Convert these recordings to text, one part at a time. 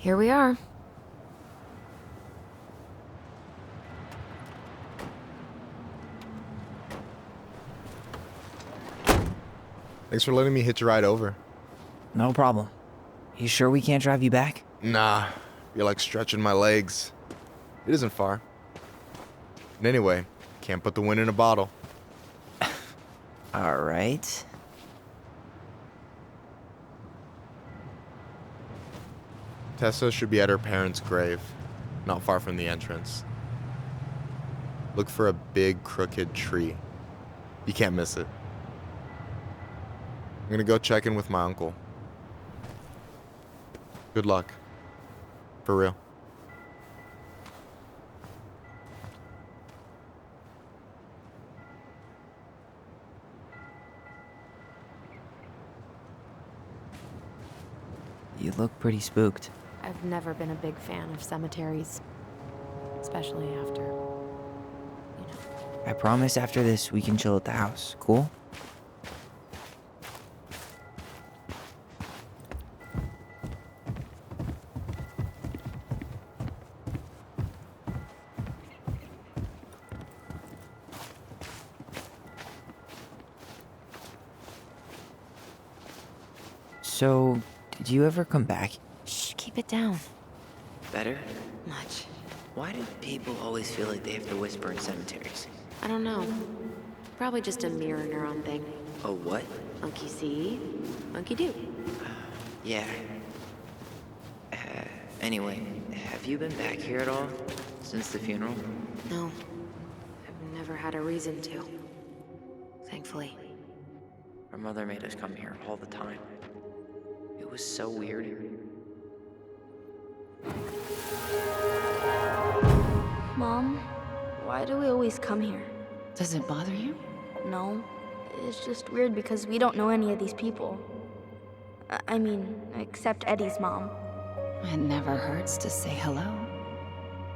Here we are. Thanks for letting me hitch a ride over. No problem. You sure we can't drive you back? Nah, you're like stretching my legs. It isn't far. And anyway, can't put the wind in a bottle. All right. Tessa should be at her parents' grave, not far from the entrance. Look for a big crooked tree. You can't miss it. I'm gonna go check in with my uncle. Good luck. For real. You look pretty spooked. I've never been a big fan of cemeteries. Especially after, you know. I promise after this we can chill at the house, cool? So, did you ever come back? Shh, keep it down. Better? Much. Why do people always feel like they have to whisper in cemeteries? I don't know. Probably just a mirror neuron thing. Oh, what? Monkey see, monkey do. Yeah. Anyway, have you been back here at all? Since the funeral? No. I've never had a reason to. Thankfully. Our mother made us come here all the time. It was so weird. Mom, why do we always come here? Does it bother you? No, it's just weird because we don't know any of these people. I mean, except Eddie's mom. It never hurts to say hello.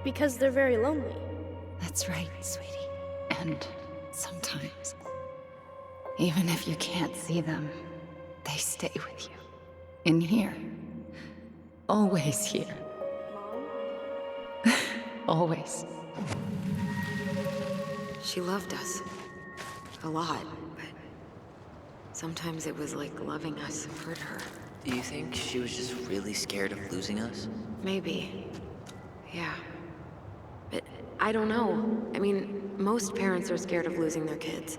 Because they're very lonely. That's right, sweetie. And sometimes, even if you can't see them, they stay with you. In here. Always here. Always. She loved us. A lot, but sometimes it was like loving us hurt her. Do you think she was just really scared of losing us? Maybe. Yeah. But I don't know. I mean, most parents are scared of losing their kids.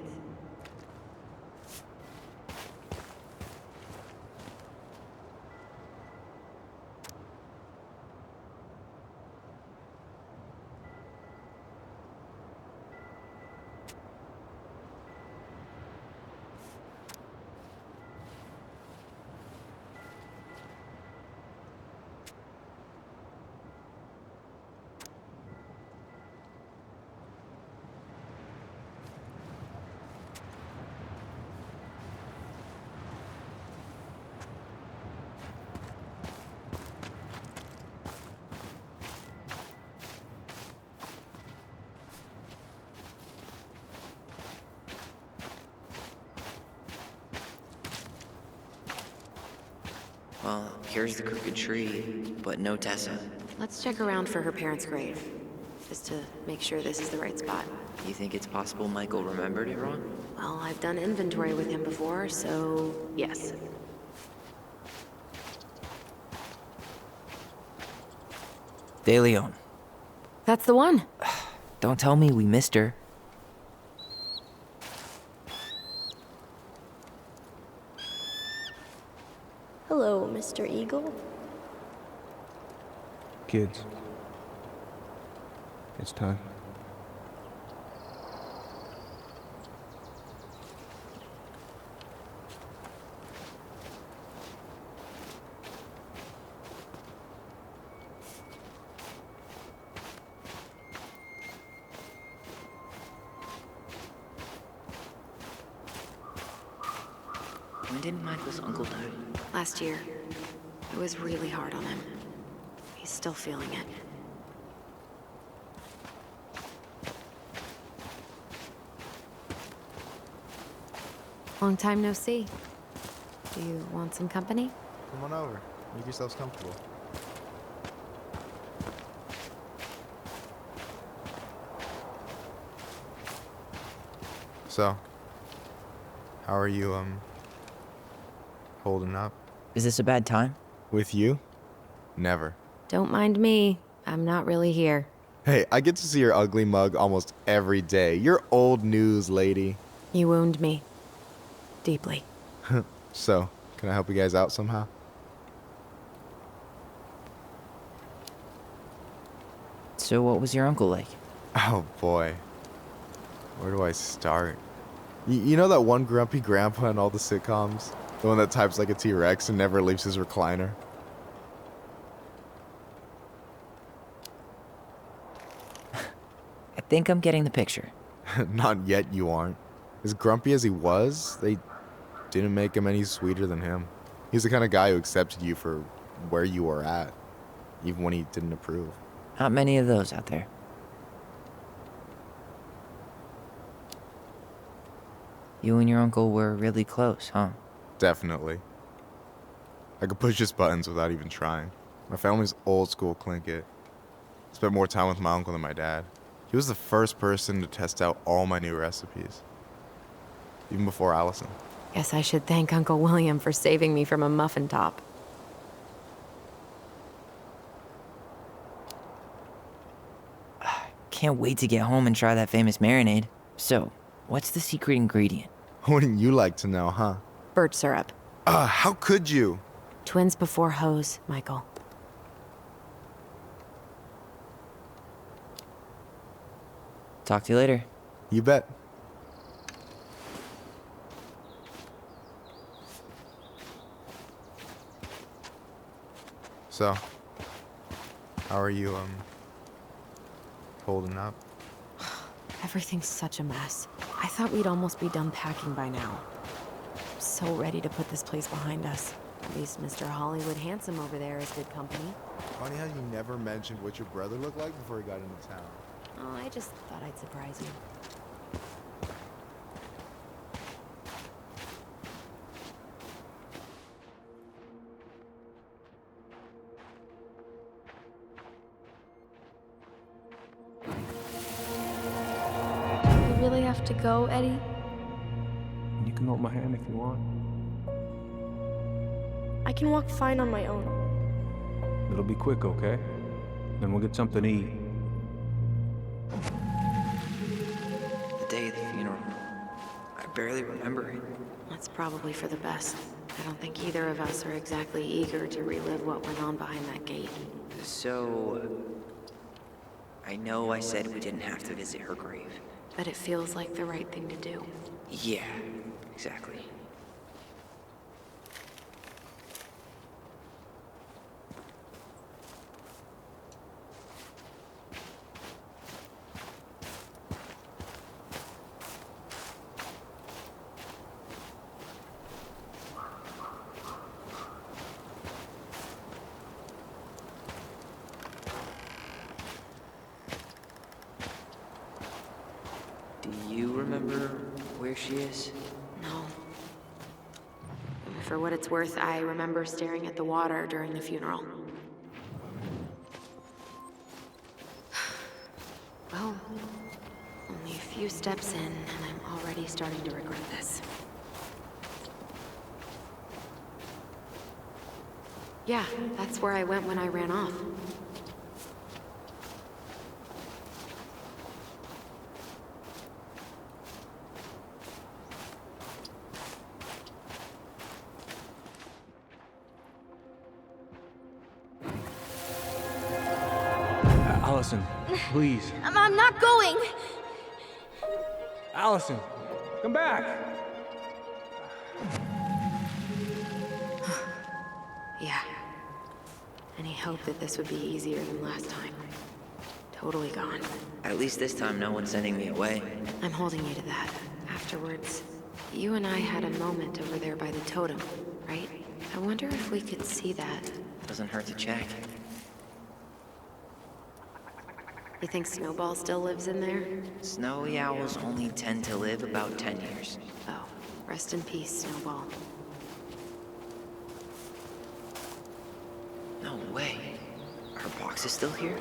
Well, here's the crooked tree, but no Tessa. Let's check around for her parents' grave, just to make sure this is the right spot. You think it's possible Michael remembered it wrong? Well, I've done inventory with him before, so yes. De Leon. That's the one. Don't tell me we missed her. Hello, Mr. Eagle. Kids, it's time. When did Michael's uncle die? Last year. It was really hard on him. He's still feeling it. Long time no see. Do you want some company? Come on over. Make yourselves comfortable. So, how are you, holding up? Is this a bad time? With you? Never. Don't mind me. I'm not really here. Hey, I get to see your ugly mug almost every day. You're old news, lady. You wound me. Deeply. So, can I help you guys out somehow? So what was your uncle like? Oh boy. Where do I start? You know that one grumpy grandpa in all the sitcoms? The one that types like a T-Rex and never leaves his recliner? I think I'm getting the picture. Not yet, you aren't. As grumpy as he was, they didn't make him any sweeter than him. He's the kind of guy who accepted you for where you were at, even when he didn't approve. Not many of those out there. You and your uncle were really close, huh? Definitely. I could push his buttons without even trying. My family's old school Clinkit. Spent more time with my uncle than my dad. He was the first person to test out all my new recipes. Even before Allison. Guess I should thank Uncle William for saving me from a muffin top. Can't wait to get home and try that famous marinade. So, what's the secret ingredient? Wouldn't you like to know, huh? Birch syrup. How could you? Twins before hoes, Michael. Talk to you later. You bet. So, how are you, holding up? Everything's such a mess. I thought we'd almost be done packing by now. I'm so ready to put this place behind us. At least Mr. Hollywood Handsome over there is good company. Funny how you never mentioned what your brother looked like before he got into town. Oh, I just thought I'd surprise you. We really have to go, Eddie? You can hold my hand if you want. I can walk fine on my own. It'll be quick, okay? Then we'll get something to eat. The day of the funeral. I barely remember it. That's probably for the best. I don't think either of us are exactly eager to relive what went on behind that gate. So, I know I said we didn't have to visit her grave. But it feels like the right thing to do. Yeah, exactly. Do you remember where she is? No. For what it's worth, I remember staring at the water during the funeral. Well, only a few steps in, and I'm already starting to regret this. Yeah, that's where I went when I ran off. Allison, please. I'm not going! Allison, come back! Yeah. Any hope that this would be easier than last time? Totally gone. At least this time no one's sending me away. I'm holding you to that. Afterwards, you and I had a moment over there by the totem, right? I wonder if we could see that. Doesn't hurt to check. You think Snowball still lives in there? Snowy owls only tend to live about 10 years. Oh, rest in peace, Snowball. No way. Her box is still here?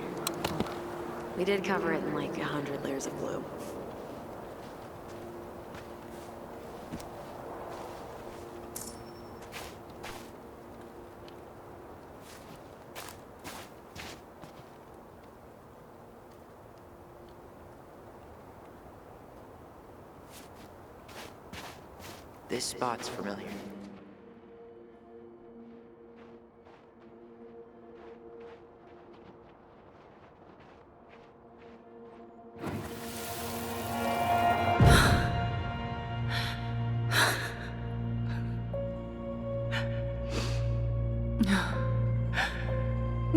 We did cover it in like 100 layers of glue. This spot's familiar.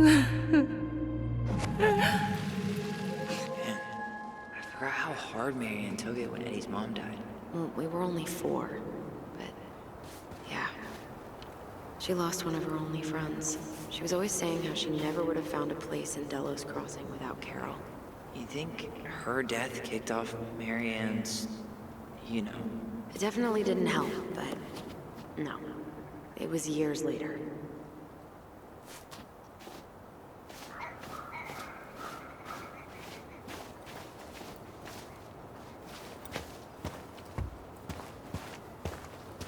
I forgot how hard Marianne took it when Eddie's mom died. Well, we were only 4, but yeah. She lost one of her only friends. She was always saying how she never would have found a place in Delos Crossing without Carol. You think her death kicked off Marianne's, you know? It definitely didn't help, but no. It was years later.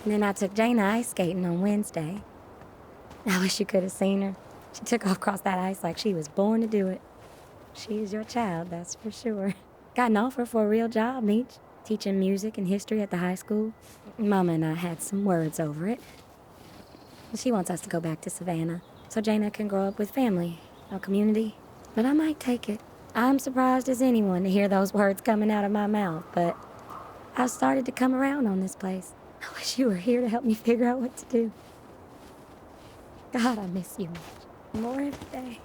And then I took Jaina ice skating on Wednesday. I wish you could have seen her. She took off across that ice like she was born to do it. She's your child, that's for sure. Got an offer for a real job, Meech. Teaching music and history at the high school. Mama and I had some words over it. She wants us to go back to Savannah, so Jaina can grow up with family, a community. But I might take it. I'm surprised as anyone to hear those words coming out of my mouth, but I've started to come around on this place. I wish you were here to help me figure out what to do. God, I miss you more every day.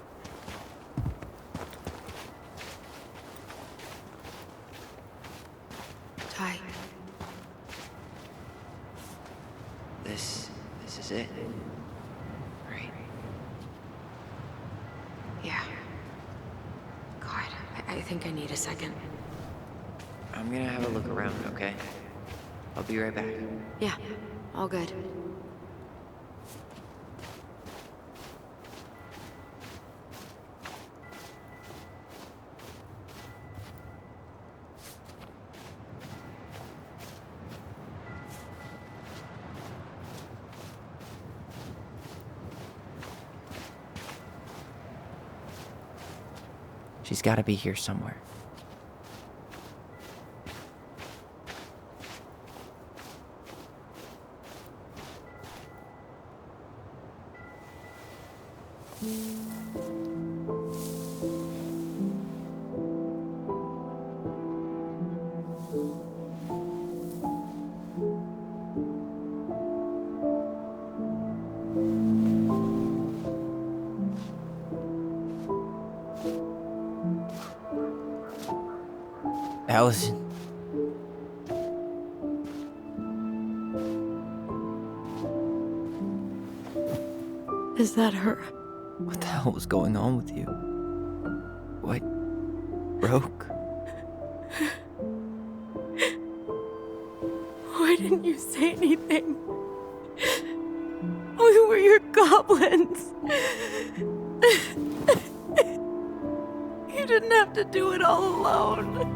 Ty. This is it. Right? Yeah. God, I think I need a second. I'm gonna have a look around, okay? I'll be right back. Yeah, all good. She's gotta be here somewhere. Allison. Is that her? What the hell was going on with you? What broke? Why didn't you say anything? We were your goblins. You didn't have to do it all alone.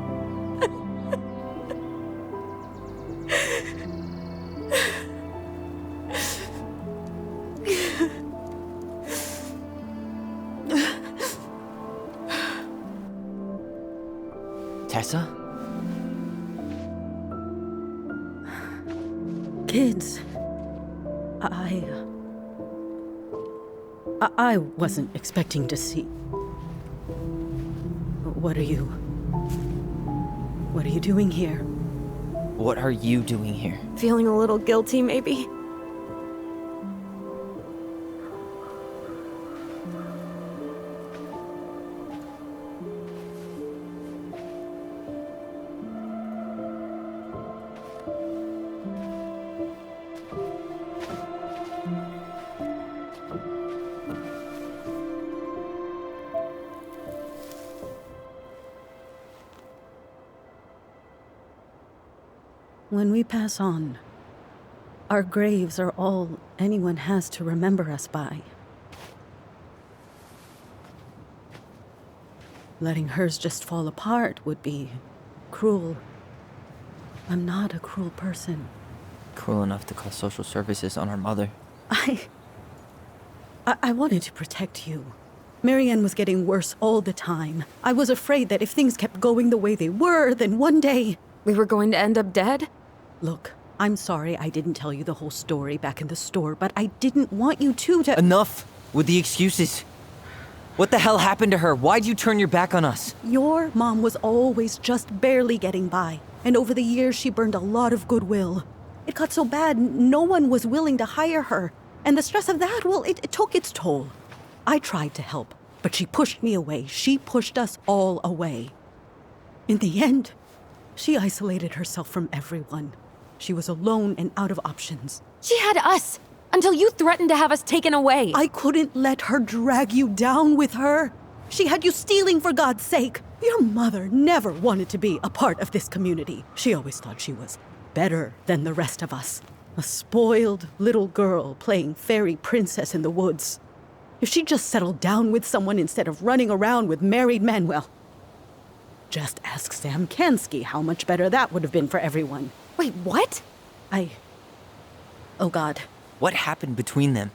Tessa? Kids, I wasn't expecting to see. What are you doing here? What are you doing here? Feeling a little guilty, maybe? When we pass on, our graves are all anyone has to remember us by. Letting hers just fall apart would be cruel. I'm not a cruel person. Cruel enough to call social services on our mother. I wanted to protect you. Marianne was getting worse all the time. I was afraid that if things kept going the way they were, then one day... We were going to end up dead? Look, I'm sorry I didn't tell you the whole story back in the store, but I didn't want you to... Enough with the excuses. What the hell happened to her? Why'd you turn your back on us? Your mom was always just barely getting by, and over the years she burned a lot of goodwill. It got so bad, no one was willing to hire her, and the stress of that, well, it took its toll. I tried to help, but she pushed me away. She pushed us all away. In the end, she isolated herself from everyone. She was alone and out of options. She had us until you threatened to have us taken away. I couldn't let her drag you down with her. She had you stealing for God's sake. Your mother never wanted to be a part of this community. She always thought she was better than the rest of us. A spoiled little girl playing fairy princess in the woods. If she just settled down with someone instead of running around with married men, well, just ask Sam Kansky how much better that would have been for everyone. Wait, what? Oh God. What happened between them?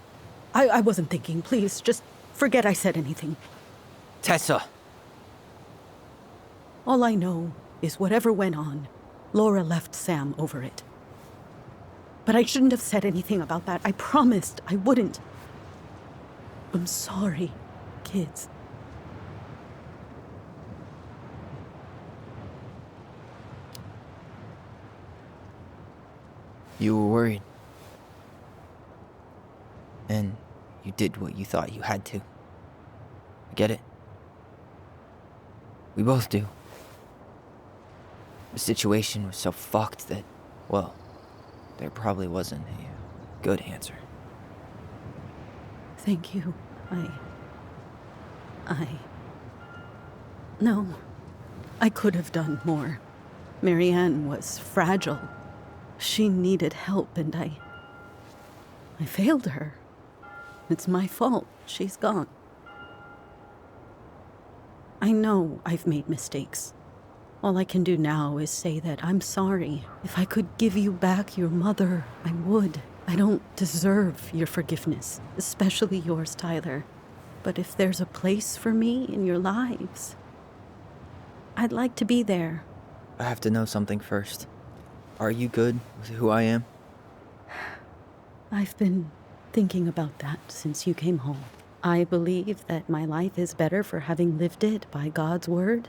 I wasn't thinking. Please, just forget I said anything. Tessa! All I know is whatever went on, Laura left Sam over it. But I shouldn't have said anything about that. I promised I wouldn't. I'm sorry, kids. You were worried. And you did what you thought you had to. I get it. We both do. The situation was so fucked that, well, there probably wasn't a good answer. Thank you. No. I could have done more. Marianne was fragile. She needed help, and I failed her. It's my fault. She's gone. I know I've made mistakes. All I can do now is say that I'm sorry. If I could give you back your mother, I would. I don't deserve your forgiveness, especially yours, Tyler. But if there's a place for me in your lives, I'd like to be there. I have to know something first. Are you good with who I am? I've been thinking about that since you came home. I believe that my life is better for having lived it by God's word.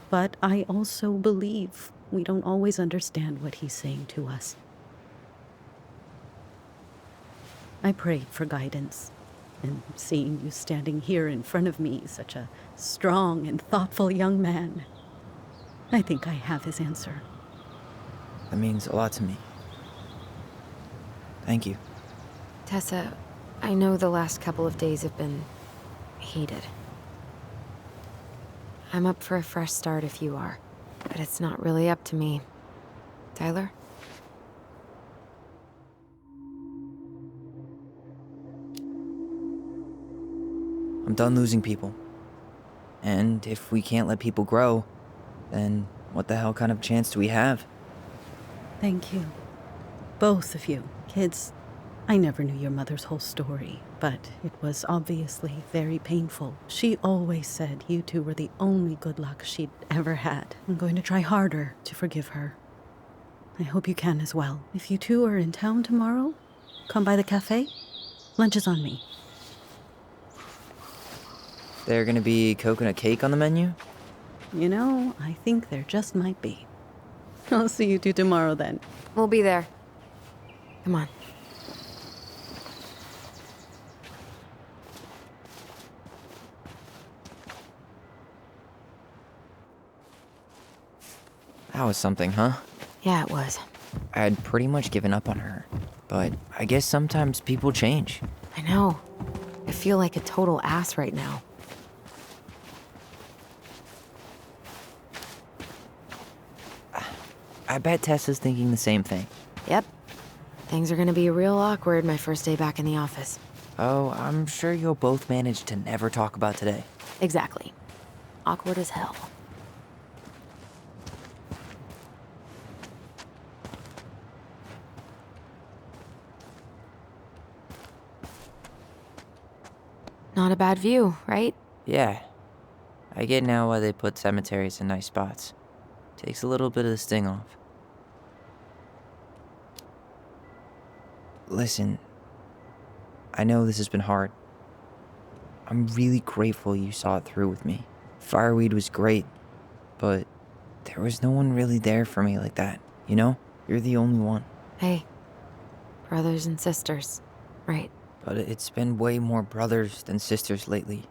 But I also believe we don't always understand what he's saying to us. I prayed for guidance, and seeing you standing here in front of me, such a strong and thoughtful young man, I think I have his answer. That means a lot to me. Thank you. Tessa, I know the last couple of days have been heated. I'm up for a fresh start if you are, but it's not really up to me. Tyler? I'm done losing people. And if we can't let people grow, then what the hell kind of chance do we have? Thank you. Both of you. Kids, I never knew your mother's whole story, but it was obviously very painful. She always said you two were the only good luck she'd ever had. I'm going to try harder to forgive her. I hope you can as well. If you two are in town tomorrow, come by the cafe. Lunch is on me. There gonna be coconut cake on the menu? You know, I think there just might be. I'll see you two tomorrow then. We'll be there. Come on. That was something, huh? Yeah, it was. I had pretty much given up on her, but I guess sometimes people change. I know. I feel like a total ass right now. I bet Tessa's thinking the same thing. Yep. Things are gonna be real awkward my first day back in the office. Oh, I'm sure you'll both manage to never talk about today. Exactly. Awkward as hell. Not a bad view, right? Yeah. I get now why they put cemeteries in nice spots. Takes a little bit of the sting off. Listen, I know this has been hard. I'm really grateful you saw it through with me. Fireweed was great, but there was no one really there for me like that, you know? You're the only one. Hey, brothers and sisters, right? But it's been way more brothers than sisters lately,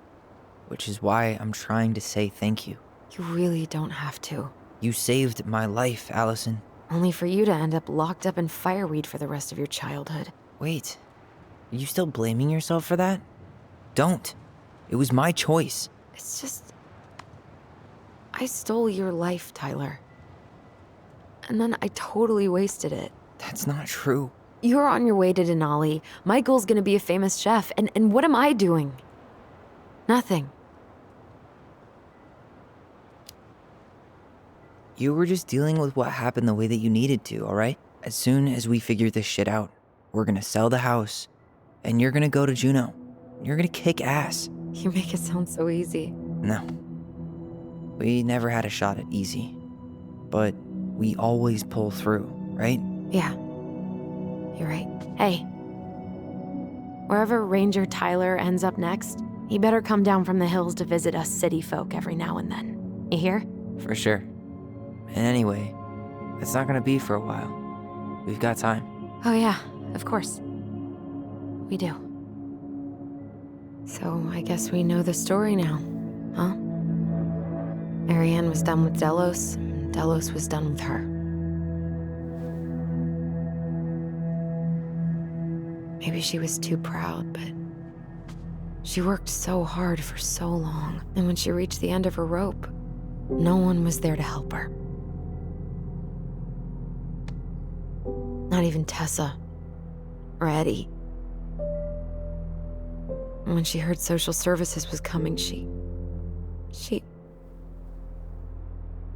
which is why I'm trying to say thank you. You really don't have to. You saved my life, Allison. Only for you to end up locked up in fireweed for the rest of your childhood. Wait, are you still blaming yourself for that? Don't. It was my choice. It's just... I stole your life, Tyler. And then I totally wasted it. That's not true. You're on your way to Denali. Michael's gonna be a famous chef, and what am I doing? Nothing. You were just dealing with what happened the way that you needed to, alright? As soon as we figure this shit out, we're gonna sell the house, and you're gonna go to Juneau. You're gonna kick ass. You make it sound so easy. No. We never had a shot at easy. But we always pull through, right? Yeah. You're right. Hey. Wherever Ranger Tyler ends up next, he better come down from the hills to visit us city folk every now and then. You hear? For sure. And anyway, it's not gonna be for a while. We've got time. Oh yeah, of course. We do. So I guess we know the story now, huh? Marianne was done with Delos, and Delos was done with her. Maybe she was too proud, but she worked so hard for so long, and when she reached the end of her rope, no one was there to help her. Not even Tessa or Eddie. And when she heard social services was coming, she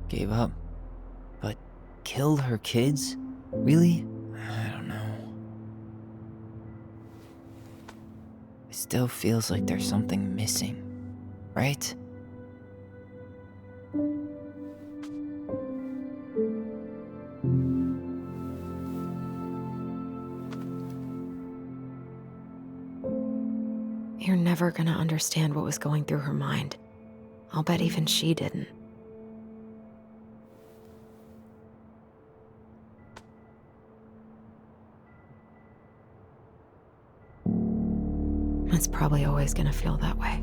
Gave up. But killed her kids? Really? I don't know. It still feels like there's something missing, right? You're never gonna understand what was going through her mind. I'll bet even she didn't. It's probably always gonna feel that way.